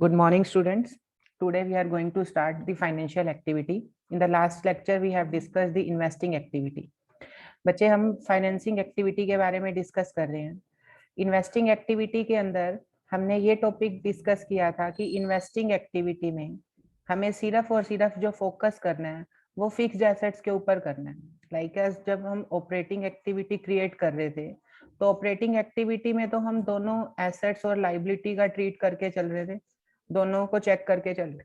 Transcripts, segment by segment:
Good morning, students. Today we are going to start the financial activity. In the last lecture, we have discussed the investing activity. बच्चे हम financing activity के बारे में discuss कर रहे हैं. Investing activity के अंदर हमने ये टॉपिक डिस्कस किया था कि इन्वेस्टिंग एक्टिविटी में हमें सिर्फ और सिर्फ जो फोकस करना है वो फिक्स्ड एसेट्स के ऊपर करना है. लाइक जब हम ऑपरेटिंग एक्टिविटी क्रिएट कर रहे थे तो ऑपरेटिंग एक्टिविटी में तो हम दोनों एसेट्स और लाइबिलिटी का ट्रीट करके चल रहे थे, दोनों को चेक करके चल रहे.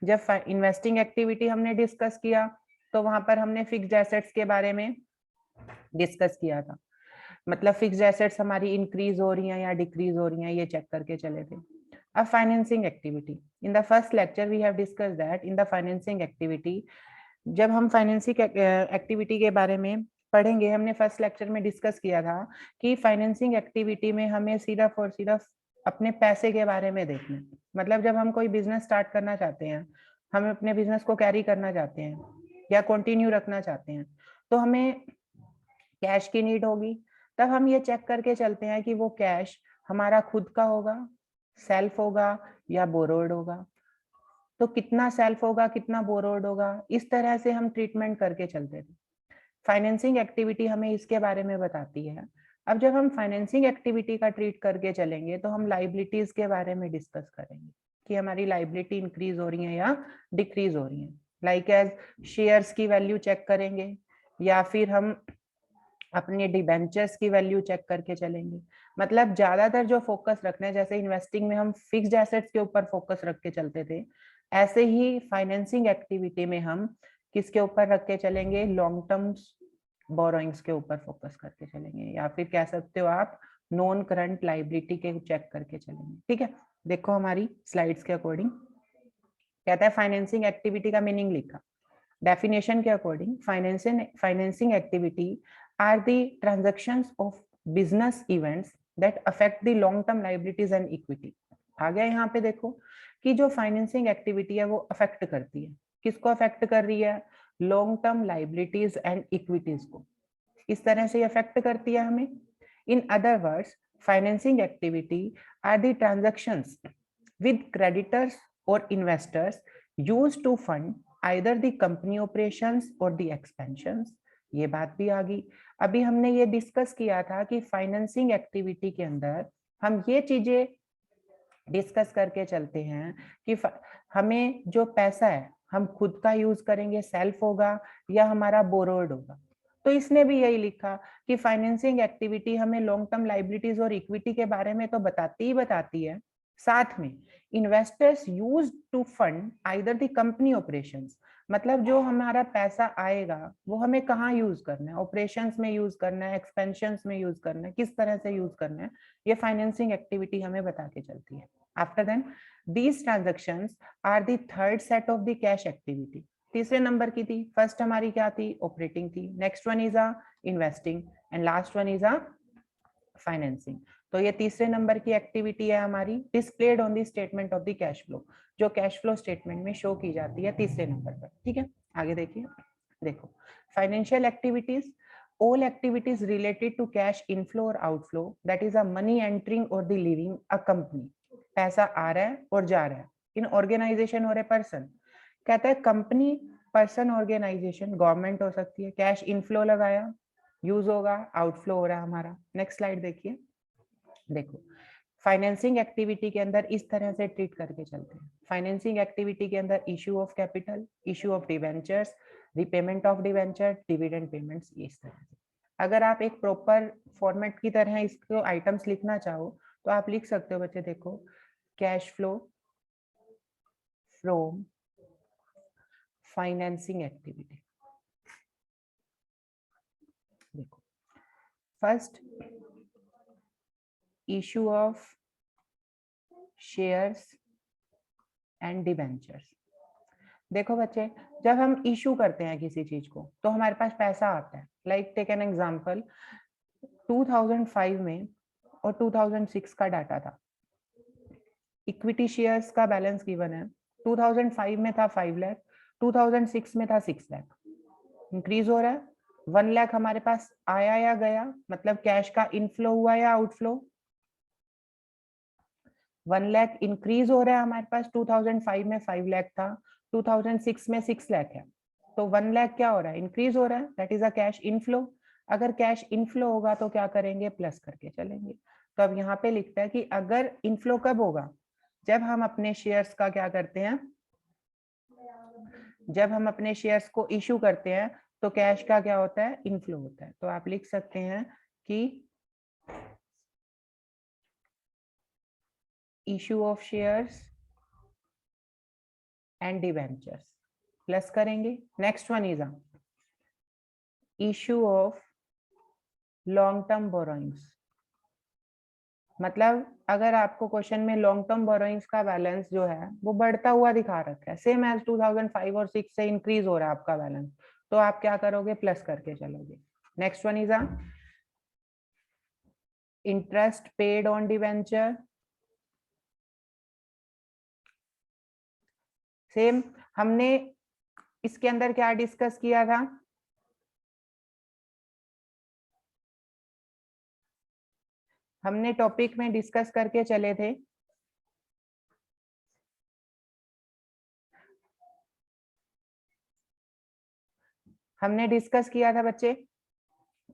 जब इन्वेस्टिंग एक्टिविटी हमने डिस्कस किया तो वहां पर हमने फिक्स्ड एसेट्स के बारे में डिस्कस किया था. मतलब फिक्स्ड एसेट्स हमारी इंक्रीज हो रही हैं या डिक्रीज हो रही हैं ये चेक करके चले थे. अब financing activity, in the first lecture we have discuss that in the financing activity. जब हम फाइनेंसिंग एक्टिविटी के बारे में पढ़ेंगे, हमने फर्स्ट लेक्चर में डिस्कस किया था कि फाइनेंसिंग एक्टिविटी में हमें सिर्फ और सिर्फ अपने पैसे के बारे में देखना है. मतलब जब हम कोई बिजनेस स्टार्ट करना चाहते हैं, हम अपने बिजनेस को कैरी करना चाहते हैं या कंटिन्यू रखना चाहते हैं, तो हमें कैश की नीड होगी. तब हम ये चेक करके चलते हैं कि वो कैश हमारा खुद का होगा, सेल्फ होगा या बोरोड होगा. तो कितना सेल्फ होगा, कितना बोरोड होगा, इस तरह से हम ट्रीटमेंट करके चलते थे. फाइनेंसिंग एक्टिविटी हमें इसके बारे में बताती है. अब जब हम फाइनेंसिंग एक्टिविटी का ट्रीट करके चलेंगे तो हम लाइबिलिटीज के बारे में डिस्कस करेंगे कि हमारी लाइबिलिटी इंक्रीज हो रही है या डिक्रीज हो रही है. लाइक एज शेयर्स की वैल्यू चेक करेंगे या फिर हम अपने डिबेंचर्स की वैल्यू चेक करके चलेंगे. मतलब ज्यादातर जो फोकस रखना है, जैसे इन्वेस्टिंग में हम फिक्स्ड एसेट्स के ऊपर फोकस रख के चलते थे, ऐसे ही फाइनेंसिंग एक्टिविटी में हम किसके ऊपर रख के चलेंगे, लॉन्ग टर्म बोरोइंग्स के ऊपर फोकस करके चलेंगे, या फिर कह सकते हो आप नॉन करंट लाइबिलिटी के चेक करके चलेंगे. ठीक है, देखो हमारी स्लाइड्स के अकॉर्डिंग कहता है फाइनेंसिंग एक्टिविटी का मीनिंग लिखा. डेफिनेशन के according financing activity are the transactions of business events that affect the long term liabilities and equity. आ गया यहाँ पे देखो कि जो फाइनेंसिंग एक्टिविटी है वो अफेक्ट करती है, किसको अफेक्ट कर रही है, long term liabilities and equities को. इस तरह से अफेक्ट करती है हमें. In other words, financing activity are the transactions with creditors और investors used to fund either the company operations or the expansions. ये बात भी आ गई. अभी हमने ये डिस्कस किया था कि फाइनेंसिंग एक्टिविटी के अंदर हम ये चीजें डिस्कस करके चलते हैं कि हमें जो पैसा है हम खुद का यूज करेंगे, सेल्फ होगा या हमारा बोरोड होगा. तो इसने भी यही लिखा कि फाइनेंसिंग एक्टिविटी हमें लॉन्ग टर्म लाइबिलिटीज और इक्विटी के बारे में तो बताती है, साथ में investors use to fund either the company operations. मतलब जो हमारा पैसा आएगा वो हमें कहाँ यूज करना है, ऑपरेशंस में यूज करना है, एक्सपेंशंस में यूज करना है, किस तरह से यूज करना है, ये फाइनेंसिंग एक्टिविटी हमें बता के चलती है. After then these transactions are the third set of the cash activity. तीसरे नंबर की थी, फर्स्ट हमारी क्या थी, ऑपरेटिंग थी, next one is a investing and last one is a financing. तो ये तीसरे नंबर की एक्टिविटी है हमारी, displayed on the statement of the cash flow, जो कैश फ्लो स्टेटमेंट में शो की जाती है तीसरे नंबर पर. ठीक है, आगे देखिए. देखो, financial activities, all activities related to cash inflow or outflow, that is a money entering or the leaving a company. पैसा आ रहा है और जा रहा है इन ऑर्गेनाइजेशन और ए पर्सन. कहता है कंपनी, पर्सन, ऑर्गेनाइजेशन, गवर्नमेंट हो सकती है. कैश इनफ्लो लगाया, यूज होगा, आउटफ्लो हो रहा है हमारा. नेक्स्ट स्लाइड देखिए. देखो, फाइनेंसिंग एक्टिविटी के अंदर इस तरह से ट्रीट करके चलते हैं. फाइनेंसिंग एक्टिविटी के अंदर issue of capital, issue of debentures, repayment of debenture, dividend payments, इस तरह से. अगर आप एक प्रॉपर फॉर्मेट की तरह इसको आइटम्स लिखना चाहो तो आप लिख सकते हो बच्चे. देखो, cash flow from financing activity. देखो, first issue of shares and debentures. देखो बच्चे, जब हम इशू करते हैं किसी चीज को तो हमारे पास पैसा आता है. लाइक टेक एन एग्जांपल, 2005 में और 2006 का डाटा था. इक्विटी शेयर्स का बैलेंस गिवन है. 2005 में था 5 लाख, 2006 में था 6 लाख. इंक्रीज हो रहा है. 1 लाख हमारे पास आया या गया, मतलब कैश का इनफ्लो हुआ या आउटफ्लो. 1 लाख इंक्रीज हो रहा है हमारे पास, 2005 में 5 लाख था, 2006 में 6 लाख है, तो 1 लाख क्या हो रहा है, इंक्रीज हो रहा है, that is a cash inflow. अगर कैश इनफ्लो होगा तो क्या करेंगे, प्लस करके चलेंगे। तो अब यहाँ पे लिखता है कि अगर इनफ्लो कब होगा, जब हम अपने शेयर्स का क्या करते हैं, जब हम अपने शेयर्स को इशू करते हैं तो कैश का क्या होता है, इनफ्लो होता है। तो आप लिख सकते हैं कि issue of shares and debentures, plus करेंगे। Next one is issue of long term borrowings. मतलब अगर आपको क्वेश्चन में लॉन्ग टर्म बोरोइंग्स का बैलेंस जो है वो बढ़ता हुआ दिखा रखा है, सेम एज 2005 और 6 से इंक्रीज हो रहा है आपका बैलेंस, तो आप क्या करोगे, प्लस करके चलोगे। Next one is interest paid on debenture. Same हमने इसके अंदर क्या डिस्कस किया था, हमने टॉपिक में डिस्कस करके चले थे, हमने डिस्कस किया था बच्चे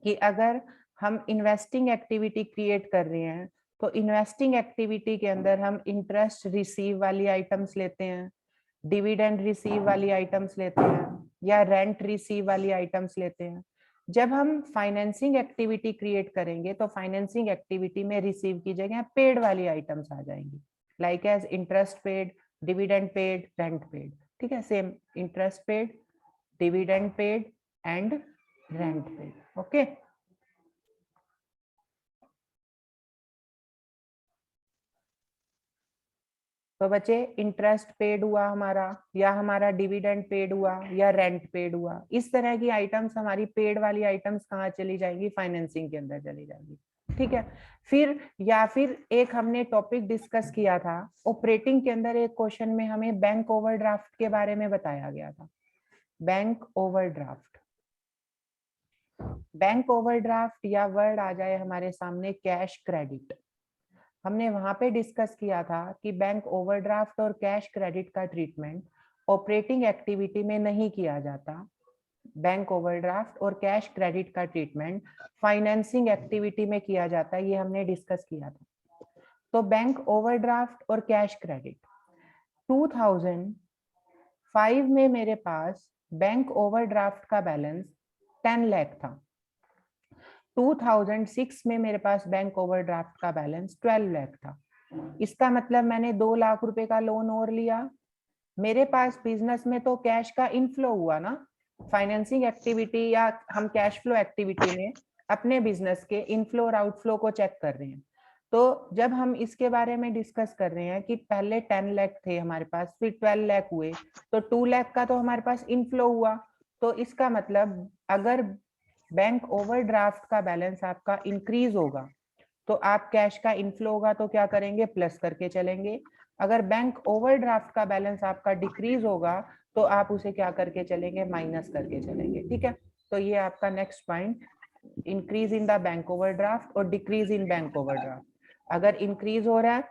कि अगर हम इन्वेस्टिंग एक्टिविटी क्रिएट कर रहे हैं तो इन्वेस्टिंग एक्टिविटी के अंदर हम इंटरेस्ट रिसीव वाली आइटम्स लेते हैं, डिविडेंड रिसीव वाली आइटम्स लेते हैं, या रेंट रिसीव वाली आइटम्स लेते हैं। जब हम फाइनेंसिंग एक्टिविटी क्रिएट करेंगे तो फाइनेंसिंग एक्टिविटी में रिसीव की जगह पेड वाली आइटम्स आ जाएंगी, like as interest paid, dividend paid, rent paid. ठीक है, same interest paid, dividend paid and rent paid. Okay, तो बच्चे इंटरेस्ट पेड हुआ हमारा, या हमारा डिविडेंड पेड हुआ, या रेंट पेड हुआ, इस तरह की आइटम्स, हमारी पेड वाली आइटम्स कहाँ चली जाएंगी, फाइनेंसिंग के अंदर चली जाएंगी। ठीक है, फिर या फिर एक हमने टॉपिक डिस्कस किया था ऑपरेटिंग के अंदर, एक क्वेश्चन में हमें बैंक ओवरड्राफ्ट के बारे में बताया गया था। बैंक ओवरड्राफ्ट, बैंक ओवरड्राफ्ट या वर्ड आ जाए हमारे सामने कैश क्रेडिट, हमने वहां पे डिस्कस किया था कि बैंक ओवरड्राफ्ट और कैश क्रेडिट का ट्रीटमेंट ऑपरेटिंग एक्टिविटी में नहीं किया जाता, बैंक ओवरड्राफ्ट और कैश क्रेडिट का ट्रीटमेंट फाइनेंसिंग एक्टिविटी में किया जाता है, ये हमने डिस्कस किया था। तो बैंक ओवरड्राफ्ट और कैश क्रेडिट, 2005 में मेरे पास बैंक ओवरड्राफ्ट का बैलेंस 10 लाख था, 2006 में मेरे पास बैंक ओवरड्राफ्ट का बैलेंस 12 लाख था। इसका मतलब मैंने 2 लाख रुपए का लोन और लिया, मेरे पास बिजनेस में तो कैश का इनफ्लो हुआ ना, फाइनेंसिंग एक्टिविटी या हम कैश फ्लो एक्टिविटी में अपने बिजनेस के इनफ्लो और आउटफ्लो को चेक कर रहे हैं। तो जब हम इसके बारे में डिस्कस कर रहे हैं कि पहले 10 लाख थे हमारे पास, फिर 12 लाख हुए, तो 2 लाख का तो हमारे पास इनफ्लो हुआ, तो इसका मतलब अगर बैंक ओवरड्राफ्ट का बैलेंस आपका इंक्रीज होगा तो आप कैश का इनफ्लो होगा तो क्या करेंगे, प्लस करके चलेंगे। अगर बैंक ओवरड्राफ्ट का बैलेंस आपका डिक्रीज होगा तो आप उसे क्या करके चलेंगे, माइनस करके चलेंगे। ठीक है, तो ये आपका next point, increase in the bank overdraft और डिक्रीज इन बैंक ओवरड्राफ्ट। अगर इंक्रीज हो रहा है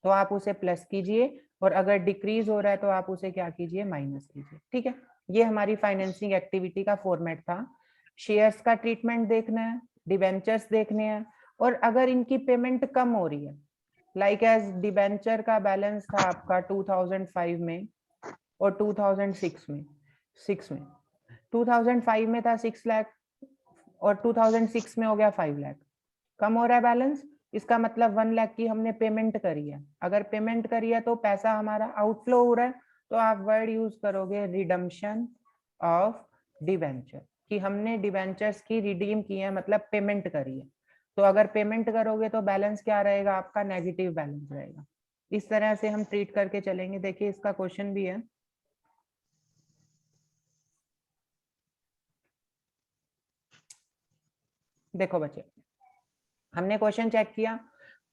तो आप उसे प्लस कीजिए, और अगर डिक्रीज हो रहा है तो आप उसे क्या कीजिए, माइनस कीजिए। ठीक है, ये हमारी फाइनेंसिंग एक्टिविटी का फॉर्मेट था। शेयर्स का ट्रीटमेंट देखना है, डिवेंचर्स देखने हैं, और अगर इनकी पेमेंट कम हो रही है, लाइक एज डिवेंचर का बैलेंस था आपका 2005 में और 2006 में, 2005 में था 6 लाख और 2006 में हो गया 5 लाख, कम हो रहा है बैलेंस, इसका मतलब 1 लाख की हमने पेमेंट करी है। अगर पेमेंट करी है तो पैसा हमारा आउटफ्लो हो रहा है, तो आप वर्ड यूज करोगे रिडम्पशन ऑफ डिवेंचर, कि हमने डिवेंचर्स की रिडीम की है, मतलब पेमेंट करी है। तो अगर पेमेंट करोगे तो बैलेंस क्या रहेगा आपका, नेगेटिव बैलेंस रहेगा। इस तरह से हम ट्रीट करके चलेंगे। देखिए इसका क्वेश्चन भी है, देखो बच्चे, हमने क्वेश्चन चेक किया,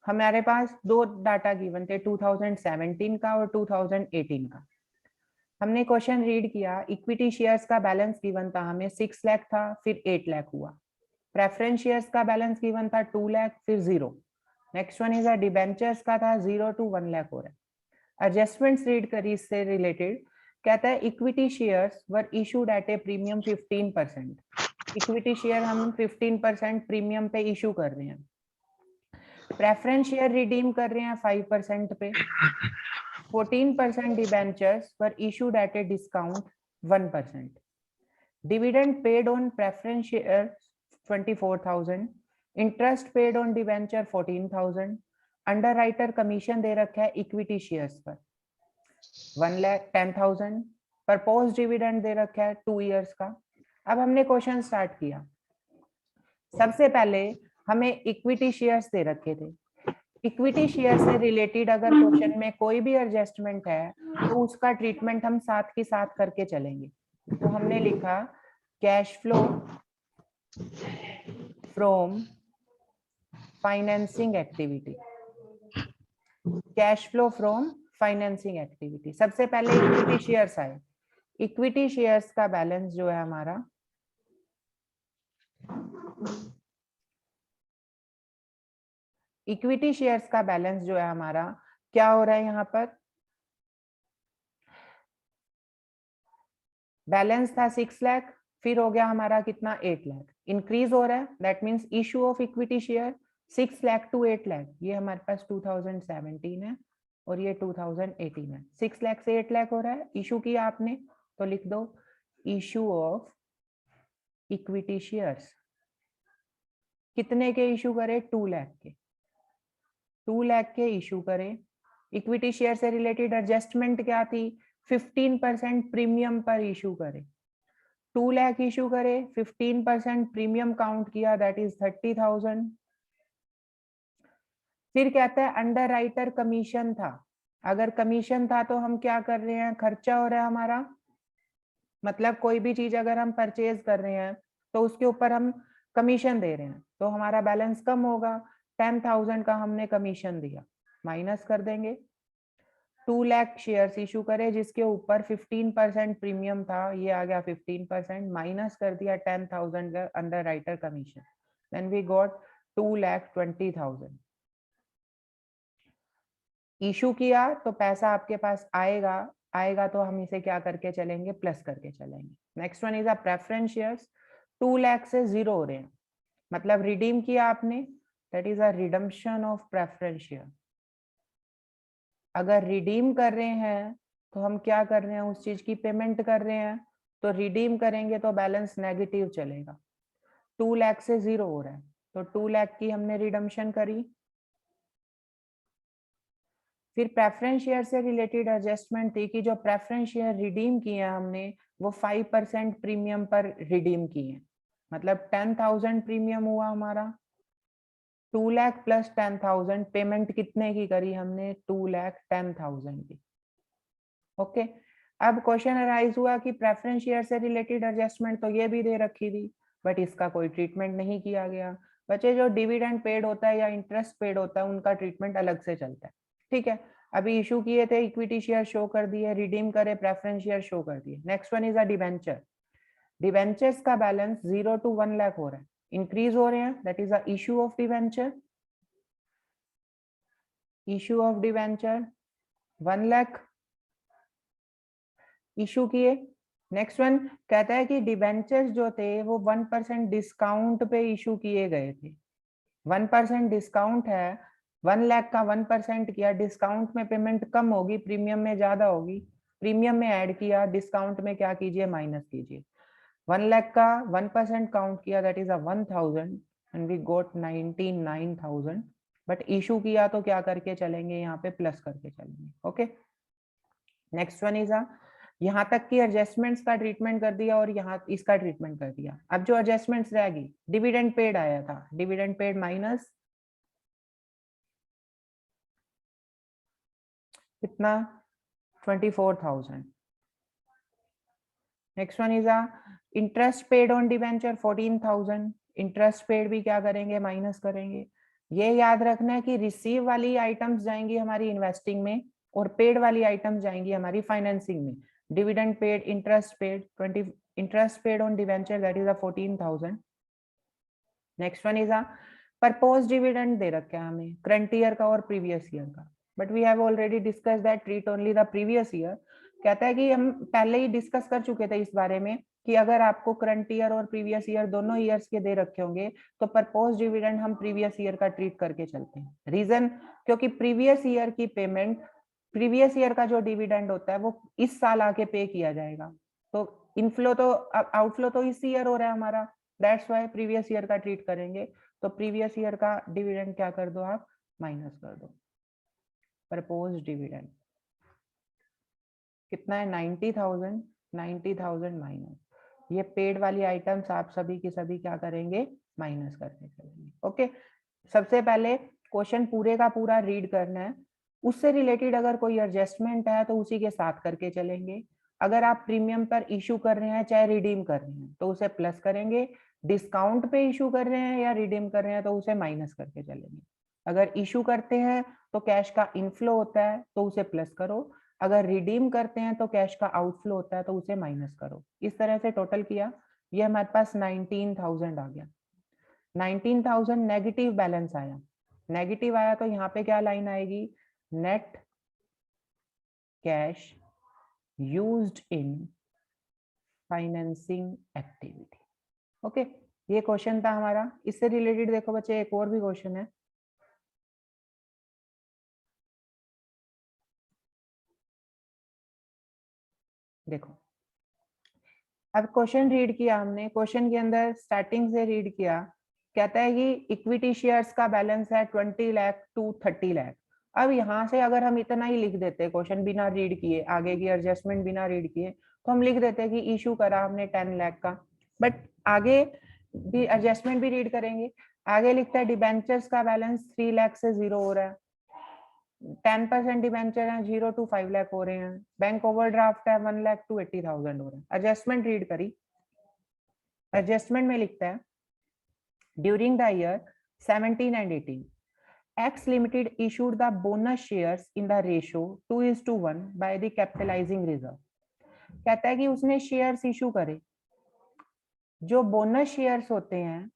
हमारे पास दो डाटा गिवन थे, 2017 का और 2018 का। हमने क्वेश्चन रीड किया, इक्विटी शेयर्स का बैलेंस गिवन था हमें 6 लाख था, फिर 8 लाख हुआ। प्रेफरेंस शेयर्स का बैलेंस गिवन था 2 लाख, फिर 0। नेक्स्ट वन इज डिबेंचर्स का था 0 to 1 लाख हो रहा है। एडजस्टमेंट्स रीड करी इससे रिलेटेड, कहता है equity shares were issued at A premium 15%। Equity share हम 15% प्रीमियम पे इशू कर रहे हैं। प्रेफरेंस शेयर रिडीम कर रहे हैं 5% पे। 14% debentures were issued at a discount 1%। Dividend paid on preference share 24,000। Interest paid on debenture 14,000। Underwriter commission दे रखा है इक्विटी शेयर्स पर 1,10,000। प्रपोज डिविडेंड दे रखा है 2 इयर्स का। अब हमने क्वेश्चन स्टार्ट किया। सबसे पहले हमें इक्विटी शेयर्स दे रखे थे। इक्विटी शेयर से रिलेटेड अगर क्वेश्चन में कोई भी एडजस्टमेंट है तो उसका ट्रीटमेंट हम साथ के साथ करके चलेंगे। तो हमने लिखा cash flow from financing activity. Cash flow from financing activity, सबसे पहले इक्विटी शेयर्स आए। इक्विटी शेयर्स का बैलेंस जो है हमारा इक्विटी शेयर्स का बैलेंस जो है हमारा क्या हो रहा है, यहाँ पर बैलेंस था 6 लाख, फिर हो गया हमारा कितना 8 लाख। इंक्रीज हो रहा है, that means issue of equity share 6 lakh to 8 lakh. ये हमारे पास 2017 है और ये 2018 है। 6 लाख से 8 लाख हो रहा है। इशू किया आपने तो लिख दो इशू ऑफ इक्विटी शेयर्स। कितने के इशू करे? 2 लाख के। 2 लाख के इशू करे। इक्विटी शेयर से रिलेटेड एडजस्टमेंट क्या थी? 15% प्रीमियम पर इशू करे। 2 लाख इशू करे, 15% प्रीमियम काउंट किया, दैट इज 30,000। फिर कहता है अंडर राइटर कमीशन था। अगर कमीशन था तो हम क्या कर रहे हैं? खर्चा हो रहा है हमारा, मतलब कोई भी चीज अगर हम परचेज कर रहे हैं तो उसके ऊपर हम कमीशन दे रहे हैं तो हमारा बैलेंस कम होगा। 10,000 का हमने कमीशन दिया, माइनस कर देंगे। 2 लाख शेयर्स इशू करे जिसके ऊपर 15% प्रीमियम था, ये आ गया 15%, माइनस कर दिया 10,000 का underwriter commission, then we got 2,20,000। Issue किया तो पैसा आपके पास आएगा तो हम इसे क्या करके चलेंगे? प्लस करके चलेंगे। Next one is a preference shares. 2 lakh से 0 हो रहे हैं, मतलब रिडीम किया आपने, that is a redemption of preference share. अगर रिडीम कर रहे हैं तो हम क्या कर रहे हैं? उस चीज की पेमेंट कर रहे हैं, तो रिडीम करेंगे तो बैलेंस नेगेटिव चलेगा। 2 लाख से 0 हो रहा है तो 2 लाख की हमने रिडम्पशन करी। फिर प्रेफरेंस शेयर से रिलेटेड एडजस्टमेंट थी कि जो प्रेफरेंस शेयर रिडीम किए हैं हमने वो 5% प्रीमियम पर रिडीम किए, मतलब 10,000 प्रीमियम हुआ हमारा। 2 लाख प्लस 10,000, पेमेंट कितने की करी हमने? 2,10,000 की। ओके, अब क्वेश्चन अराइज हुआ कि प्रेफरेंस शेयर से रिलेटेड एडजस्टमेंट तो ये भी दे रखी थी बट इसका कोई ट्रीटमेंट नहीं किया गया। बच्चे जो डिविडेंड पेड होता है या इंटरेस्ट पेड होता है उनका ट्रीटमेंट अलग से चलता है। ठीक है, अभी इशू किए थे इक्विटी शेयर शो कर दिए, रिडीम करे प्रेफरेंस शेयर शो कर दिए। Next one is a debenture. Debentures का बैलेंस 0 to 1 लाख हो रहा है, इंक्रीज हो रहे हैं, that is a issue of debenture. Issue of debenture 1 lakh issue किए। नेक्स्ट वन कहता है कि डिबेंचर्स जो थे वो 1% डिस्काउंट पे इशू किए गए थे। 1% डिस्काउंट है, 1 लाख का 1% किया, डिस्काउंट में पेमेंट कम होगी, प्रीमियम में ज्यादा होगी। प्रीमियम में ऐड किया, डिस्काउंट में क्या कीजिए? माइनस कीजिए। 1 लाख का 1% काउंट किया, that is a 1,000 and we got 99,000। But issue किया तो क्या करके चलेंगे? यहाँ पे प्लस करके चलेंगे। ओके, नेक्स्ट वन इज यहाँ तक की एडजस्टमेंट्स का ट्रीटमेंट कर दिया और यहाँ इसका ट्रीटमेंट कर दिया। अब जो एडजस्टमेंट्स रहेगी, डिविडेंड पेड आया था, डिविडेंड पेड माइनस कितना? 24,000। Next one is interest paid on debenture 14,000। Interest paid भी क्या करेंगे? माइनस करेंगे। ये याद रखना है कि रिसीव वाली आइटम्स जाएंगी हमारी इन्वेस्टिंग में और पेड वाली आइटम्स जाएंगी हमारी फाइनेंसिंग में। Dividend paid, interest paid, 20 interest paid on debenture that is 14,000। Next one is proposed dividend दे रखा है हमें करंट ईयर का और प्रीवियस ईयर का, but we have already discuss that treat only the previous year. कहता है कि हम पहले ही डिस्कस कर चुके थे इस बारे में कि अगर आपको करंट ईयर और प्रीवियस ईयर दोनों ईयर्स के दे रखे होंगे तो परपोज डिविडेंड हम प्रीवियस ईयर का ट्रीट करके चलते हैं। रीजन, क्योंकि प्रीवियस ईयर की पेमेंट, प्रीवियस ईयर का जो डिविडेंड होता है वो इस साल आके पे किया जाएगा, तो इनफ्लो तो आउटफ्लो तो इस ईयर हो रहा है हमारा, दैट्स व्हाई प्रीवियस ईयर का ट्रीट करेंगे। तो प्रीवियस ईयर का डिविडेंड क्या कर दो आप, माइनस कर दो। प्रपोज डिविडेंड कितना है, 90,000, 90,000 माइनस, ये पेड वाली आइटम्स आप सभी की सभी क्या करेंगे, माइनस करके चलेंगे। ओके, सबसे पहले क्वेश्चन पूरे का पूरा रीड करना है, उससे रिलेटेड अगर कोई एडजस्टमेंट है तो उसी के साथ करके चलेंगे। अगर आप प्रीमियम पर इशू कर रहे हैं चाहे रिडीम कर रहे हैं तो उसे प्लस करेंगे, डिस्काउंट पे इशू कर रहे हैं या रिडीम कर रहे हैं तो उसे माइनस करके चलेंगे। अगर इशू करते हैं तो कैश का इनफ्लो होता है तो उसे प्लस करो, अगर रिडीम करते हैं तो कैश का आउटफ्लो होता है तो उसे माइनस करो। इस तरह से टोटल किया, ये हमारे पास 19,000 आ गया। 19,000 नेगेटिव बैलेंस आया, नेगेटिव आया तो यहाँ पे क्या लाइन आएगी, net cash used in financing activity. Okay, ये क्वेश्चन था हमारा। इससे रिलेटेड देखो बच्चे एक और भी क्वेश्चन है, देखो अब क्वेश्चन रीड किया हमने, क्वेश्चन के अंदर स्टार्टिंग से रीड किया, कहता है कि इक्विटी शेयर्स का बैलेंस है 20 लाख टू 30 लाख। अब यहाँ से अगर हम इतना ही लिख देते, क्वेश्चन बिना रीड किए, आगे की एडजस्टमेंट बिना रीड किए, तो हम लिख देते कि इशू करा हमने 10 लाख का, बट आगे भी एडजस्टमेंट भी रीड करेंगे। आगे लिखता है डिबेंचर्स का बैलेंस 3 लाख से 0 हो रहा है, 10% डिबेंचर है 0 to 5 लाख हो रहे हैं, बैंक ओवरड्राफ्ट है 1 लाख to 80,000 हो रहे हैं। एडजस्टमेंट रीड करी, एडजस्टमेंट में लिखता है during the year 17 and 18 X Limited issued the bonus shares in the ratio 2:1 by the capitalizing reserve। कहता है कि उसने शेयर्स इशू करे, जो बोनस शेयर्स होते हैं,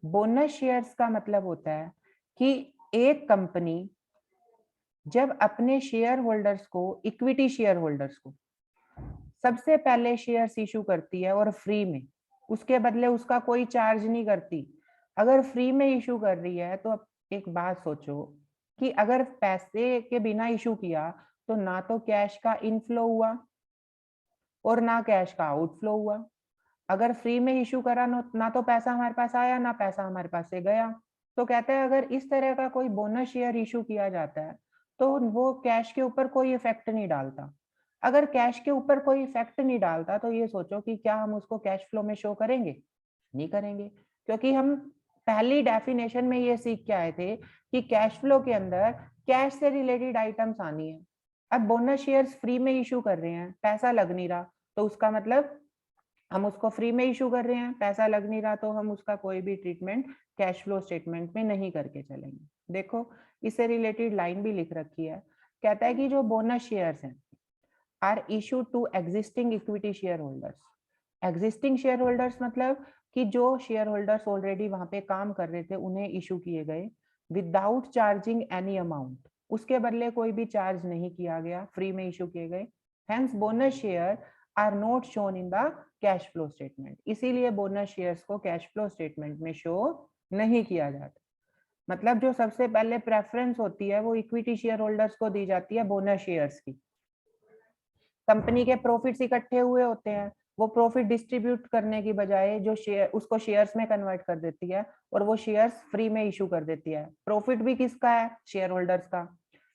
बोनस शेयर्स का मतलब होता है कि एक कंपनी जब अपने शेयर होल्डर्स को, इक्विटी शेयर होल्डर्स को सबसे पहले शेयर्स इशू करती है और फ्री में, उसके बदले उसका कोई चार्ज नहीं करती। अगर फ्री में इशू कर रही है तो एक बात सोचो कि अगर पैसे के बिना इशू किया तो ना तो कैश का इनफ्लो हुआ और ना कैश का आउटफ्लो हुआ। अगर फ्री में इशू करा ना तो पैसा हमारे पास आया ना पैसा हमारे पास से गया। तो कहते हैं अगर इस तरह का कोई बोनस शेयर इशू किया जाता है तो वो कैश के ऊपर कोई इफेक्ट नहीं डालता। अगर कैश के ऊपर कोई इफेक्ट नहीं डालता तो ये सोचो कि क्या हम उसको कैश फ्लो में शो करेंगे, नहीं करेंगे, क्योंकि हम पहली डेफिनेशन में ये सीख के आए थे कि कैश फ्लो के अंदर कैश से रिलेटेड आइटम्स आनी है। अब बोनस शेयर्स फ्री में इशू कर रहे हैं, पैसा लग नहीं रहा, तो उसका मतलब हम उसको फ्री में इशू कर रहे हैं, पैसा लग नहीं रहा, तो हम उसका कोई भी ट्रीटमेंट कैश फ्लो स्टेटमेंट में नहीं करके चलेंगे। देखो इससे रिलेटेड लाइन भी लिख रखी है, कहता है कि जो बोनस शेयर्स हैं are issue to existing equity shareholders. Existing shareholders मतलब कि जो शेयर होल्डर्स ऑलरेडी वहां पे काम कर रहे थे उन्हें इशू किए गए, विदाउट चार्जिंग एनी अमाउंट, उसके बदले कोई भी चार्ज नहीं किया गया, फ्री में इशू किए गए। Hence bonus share are not shown in the cash flow statement, इसीलिए बोनस शेयर्स को कैश फ्लो स्टेटमेंट में शो नहीं किया जाता। मतलब जो सबसे पहले प्रेफरेंस होती है वो इक्विटी शेयर होल्डर्स को दी जाती है बोनस शेयर्स की। कंपनी के प्रॉफिट्स इकट्ठे हुए होते हैं, वो प्रॉफिट डिस्ट्रीब्यूट करने की बजाय जो शेयर उसको शेयर्स में कन्वर्ट कर देती है और वो शेयर्स फ्री में इशू कर देती है। प्रॉफिट भी किसका है, शेयर होल्डर्स का,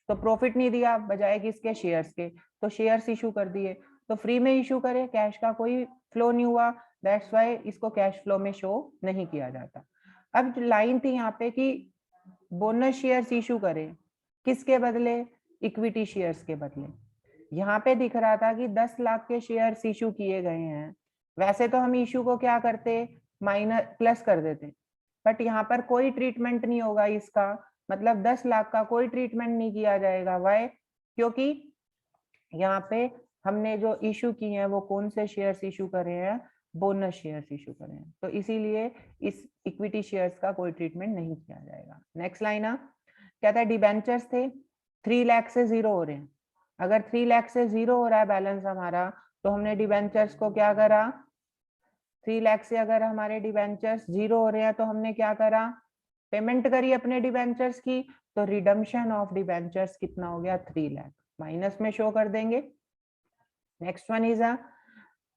तो प्रॉफिट नहीं दिया बजाय किसके, शेयर्स के, तो शेयर्स इशू कर दिए, तो फ्री में इशू करे, कैश का कोई फ्लो नहीं हुआ, दैट्स व्हाई इसको कैश फ्लो में शो नहीं किया जाता। अब लाइन थी यहाँ पे कि बोनस शेयर्स इशू करे किसके बदले, इक्विटी शेयर्स के बदले। यहाँ पे दिख रहा था कि 10 लाख के शेयर्स इशू किए गए हैं, वैसे तो हम इशू को क्या करते, माइनस प्लस कर देते, बट यहाँ पर कोई ट्रीटमेंट नहीं होगा इसका, मतलब 10 लाख का कोई ट्रीटमेंट नहीं किया जाएगा। वाई, क्योंकि यहाँ पे हमने जो इशू किए हैं वो कौन से शेयर्स इशू करे हैं, बोनस शेयर्स इशू करे हैं, तो इसीलिए इस इक्विटी शेयर्स का कोई ट्रीटमेंट नहीं किया जाएगा। नेक्स्ट लाइन आ कहता है डिबेंचर्स थे 3 लाख से 0 हो रहे हैं। अगर 3 लाख से 0 हो रहा है बैलेंस हमारा, तो हमने डिबेंचर्स को क्या करा, 3 लाख से अगर हमारे डिबेंचर्स 0 हो रहे हैं तो हमने क्या करा, पेमेंट करी अपने डिबेंचर्स की, तो रिडम्पशन ऑफ डिबेंचर्स कितना हो गया, 3 लाख, माइनस में शो कर देंगे। नेक्स्ट वन इज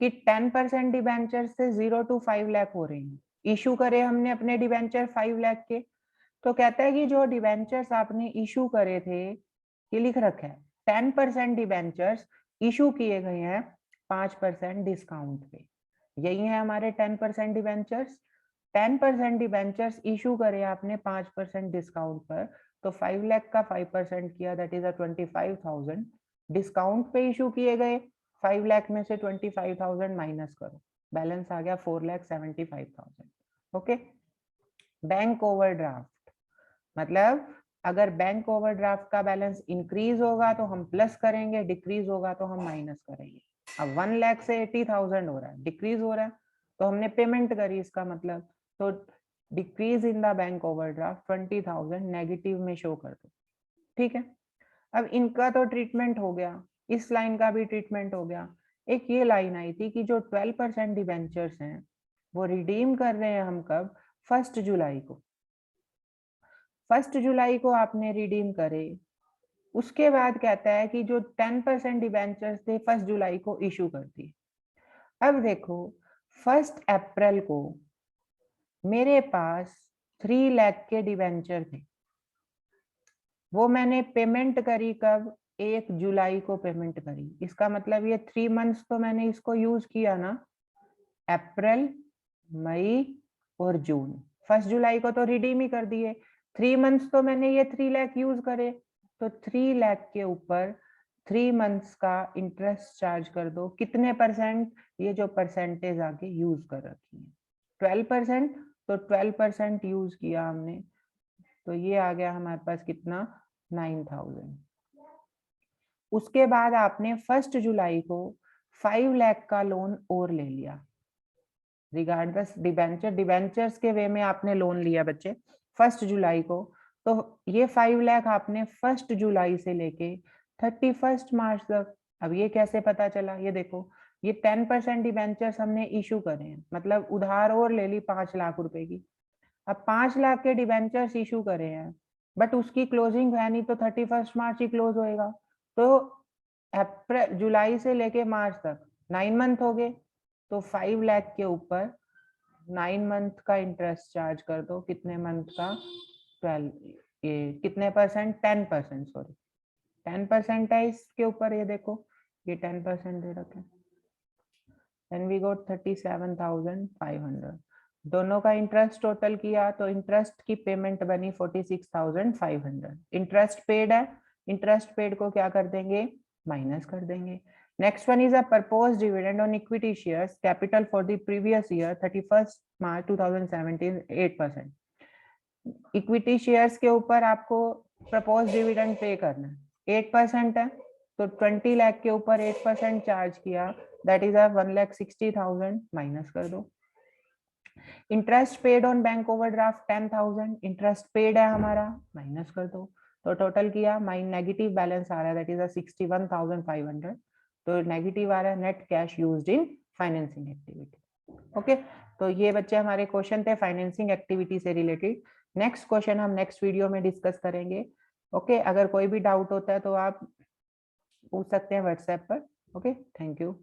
कि 10% डिबेंचर से 0 to 5 लाख हो रहे हैं, इशू करे हमने अपने डिबेंचर 5 लाख के, तो कहता है कि जो डिबेंचर्स आपने इशू करे थे, ये लिख रखा है 10% डिबेंचर्स इशू किए गए हैं 5% डिस्काउंट पे, यही है हमारे 10% डिबेंचर्स। 10% डिबेंचर्स इशू करे आपने 5% डिस्काउंट पर, तो 5 लाख का 5% किया, दैट इज 25,000, डिस्काउंट पे इशू किए गए 5 लाख में से 25,000 माइनस करो, बैलेंस आ गया 4,75,000। ओके, बैंक ओवरड्राफ्ट मतलब अगर बैंक ओवरड्राफ्ट का बैलेंस इंक्रीज होगा तो हम प्लस करेंगे, डिक्रीज होगा तो हम माइनस करेंगे। अब 1 लाख से 80,000 हो रहा है, डिक्रीज हो रहा है, तो हमने पेमेंट करी, इसका मतलब तो decrease in the bank overdraft 20,000 negative में शो कर दो। ठीक है, अब इनका तो ट्रीटमेंट हो गया, इस लाइन का भी ट्रीटमेंट हो गया। एक ये लाइन आई थी कि जो 12% डिबेंचर्स हैं वो रिडीम कर रहे हैं हम कब, 1 जुलाई को। 1 जुलाई को आपने रिडीम करे, उसके बाद कहता है कि जो 10% डिबेंचर्स थे 1 जुलाई को इशू कर दिए। अब देखो 1 अप्रैल को मेरे पास 3 लाख के डिबेंचर थे, वो मैंने पेमेंट करी कब, 1 जुलाई को पेमेंट करी, इसका मतलब ये 3 मंथ्स तो मैंने इसको यूज किया ना, अप्रैल, मई और जून। 1 जुलाई को तो रिडीम ही कर दिए, 3 मंथ्स तो मैंने ये 3 लाख यूज करे, तो 3 लाख के ऊपर 3 मंथ्स का इंटरेस्ट चार्ज कर दो, कितने परसेंट, ये जो परसेंटेज आगे यूज कर रखी है 12%, तो 12% यूज किया हमने, तो ये आ गया हमारे पास कितना, 9,000। उसके बाद आपने 1 जुलाई को 5 लाख का लोन और ले लिया, रिगार्डलेस डिबेंचर्स के वे में आपने लोन लिया बच्चे 1 जुलाई को, तो ये 5 लाख आपने 1 जुलाई से लेके 31 मार्च तक। अब ये कैसे पता चला, ये देखो ये 10% डिबेंचर्स हमने इशू करे हैं, मतलब उधार और ले ली 5 लाख रुपए की। अब 5 लाख के डिबेंचर्स इशू करे हैं, बट उसकी क्लोजिंग है नहीं, तो 31 मार्च ही क्लोज होएगा, तो अप्रैल जुलाई से लेके मार्च तक 9 मंथ हो गए, तो 5 लाख के ऊपर 9 मंथ का इंटरेस्ट चार्ज कर दो, कितने मंथ का, 12, ये कितने परसेंट, 10%, सॉरी 10% है इसके ऊपर, ये देखो ये 10% दे रखे, देन वी गॉट 37,500, दोनों का इंटरेस्ट टोटल किया तो इंटरेस्ट की पेमेंट बनी 46,500, इंटरेस्ट पेड है, इंटरेस्ट पेड को क्या कर देंगे, माइनस कर देंगे। Next one is a proposed dividend on equity shares capital for the previous year 31st March 2017 8%। Equity shares के ऊपर आपको प्रपोज डिविडेंड पे करना है, 8% है, तो 20 लाख के ऊपर 8% चार्ज किया, दैट इज 1,60,000 माइनस कर दो। Interest paid on bank overdraft 10,000, interest paid है हमारा, माइनस कर दो, तो टोटल किया माइन नेगेटिव बैलेंस आ रहा है, दैट इज 61,500, तो नेगेटिव आ रहा है net cash used in financing activity. Okay, तो ये बच्चे हमारे क्वेश्चन थे फाइनेंसिंग एक्टिविटी से रिलेटेड। नेक्स्ट क्वेश्चन हम नेक्स्ट वीडियो में डिस्कस करेंगे। ओके, अगर कोई भी डाउट होता है तो आप पूछ सकते हैं व्हाट्सएप पर। Okay, thank you.